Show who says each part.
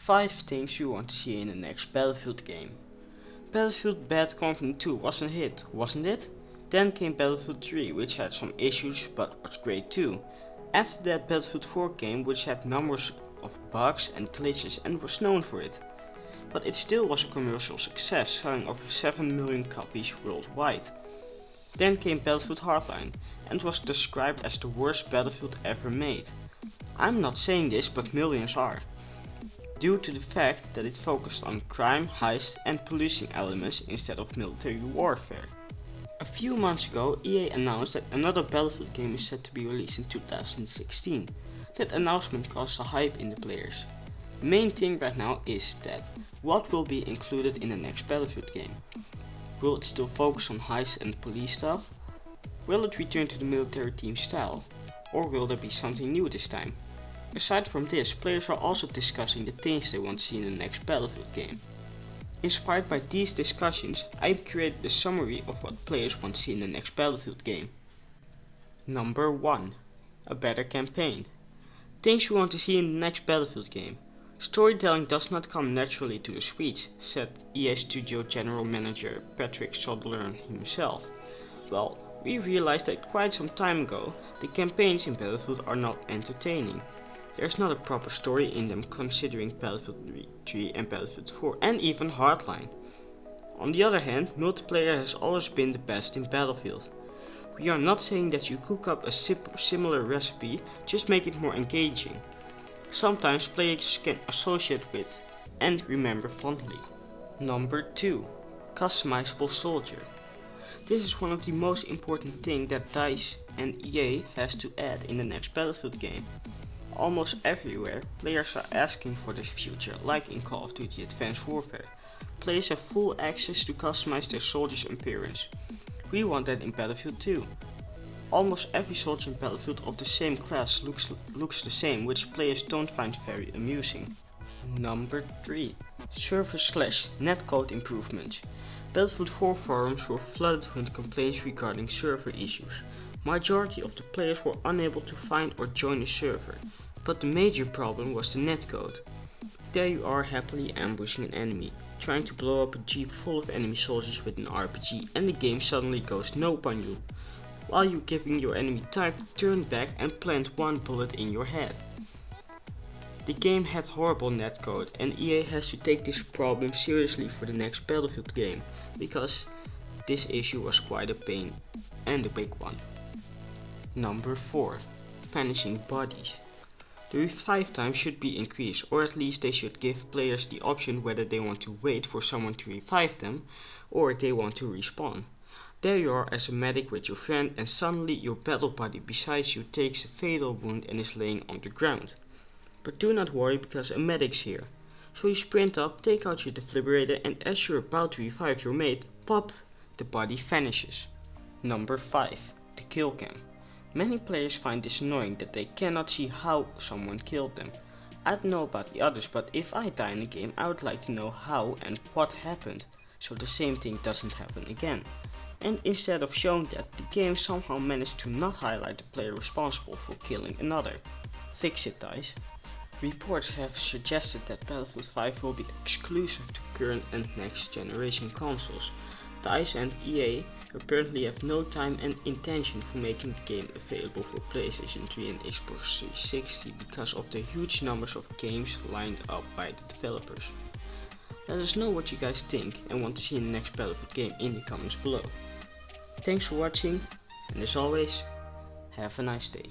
Speaker 1: 5 things you want to see in the next Battlefield game. Battlefield Bad Company 2 was a hit, wasn't it? Then came Battlefield 3, which had some issues but was great too. After that, Battlefield 4 came, which had numbers of bugs and glitches and was known for it. But it still was a commercial success, selling over 7 million copies worldwide. Then came Battlefield Hardline, and was described as the worst Battlefield ever made. I'm not saying this, but millions are, due to the fact that it focused on crime, heist and policing elements instead of military warfare. A few months ago, EA announced that another Battlefield game is set to be released in 2016. That announcement caused a hype in the players. The main thing right now is that what will be included in the next Battlefield game. Will it still focus on heist and police stuff? Will it return to the military team style? Or will there be something new this time? Aside from this, players are also discussing the things they want to see in the next Battlefield game. Inspired by these discussions, I've created a summary of what players want to see in the next Battlefield game. Number 1. A better campaign. Things you want to see in the next Battlefield game. Storytelling does not come naturally to the Swedes, said EA Studio General Manager Patrick Soderlund himself. Well, we realized that quite some time ago, the campaigns in Battlefield are not entertaining. There's not a proper story in them, considering Battlefield 3 and Battlefield 4 and even Hardline. On the other hand, multiplayer has always been the best in Battlefield. We are not saying that you cook up a similar recipe, just make it more engaging. Sometimes players can associate with and remember fondly. Number 2. Customizable Soldier. This is one of the most important things that DICE and EA has to add in the next Battlefield game. Almost everywhere, players are asking for this feature, like in Call of Duty Advanced Warfare. Players have full access to customize their soldiers' appearance. We want that in Battlefield 2. Almost every soldier in Battlefield of the same class looks the same, which players don't find very amusing. Number 3. Server/netcode improvements. Battlefield 4 forums were flooded with complaints regarding server issues. Majority of the players were unable to find or join the server, but the major problem was the netcode. There you are happily ambushing an enemy, trying to blow up a jeep full of enemy soldiers with an RPG, and the game suddenly goes nope on you, while you're giving your enemy time to turn back and plant one bullet in your head. The game had horrible netcode, and EA has to take this problem seriously for the next Battlefield game, because this issue was quite a pain, and a big one. Number 4. Vanishing Bodies. The revive time should be increased, or at least they should give players the option whether they want to wait for someone to revive them, or they want to respawn. There you are as a medic with your friend, and suddenly your battle buddy beside you takes a fatal wound and is laying on the ground. But do not worry, because a medic's here. So you sprint up, take out your defibrillator, and as you're about to revive your mate, pop, the body vanishes. Number 5. The Killcam. Many players find this annoying that they cannot see how someone killed them. I don't know about the others, but if I die in a game, I would like to know how and what happened, so the same thing doesn't happen again. And instead of showing that, the game somehow managed to not highlight the player responsible for killing another. Fix it, DICE. Reports have suggested that Battlefield 5 will be exclusive to current and next generation consoles. DICE and EA apparently have no time and intention for making the game available for PlayStation 3 and Xbox 360 because of the huge numbers of games lined up by the developers. Let us know what you guys think and want to see in the next Battlefield game in the comments below. Thanks for watching, and as always, have a nice day.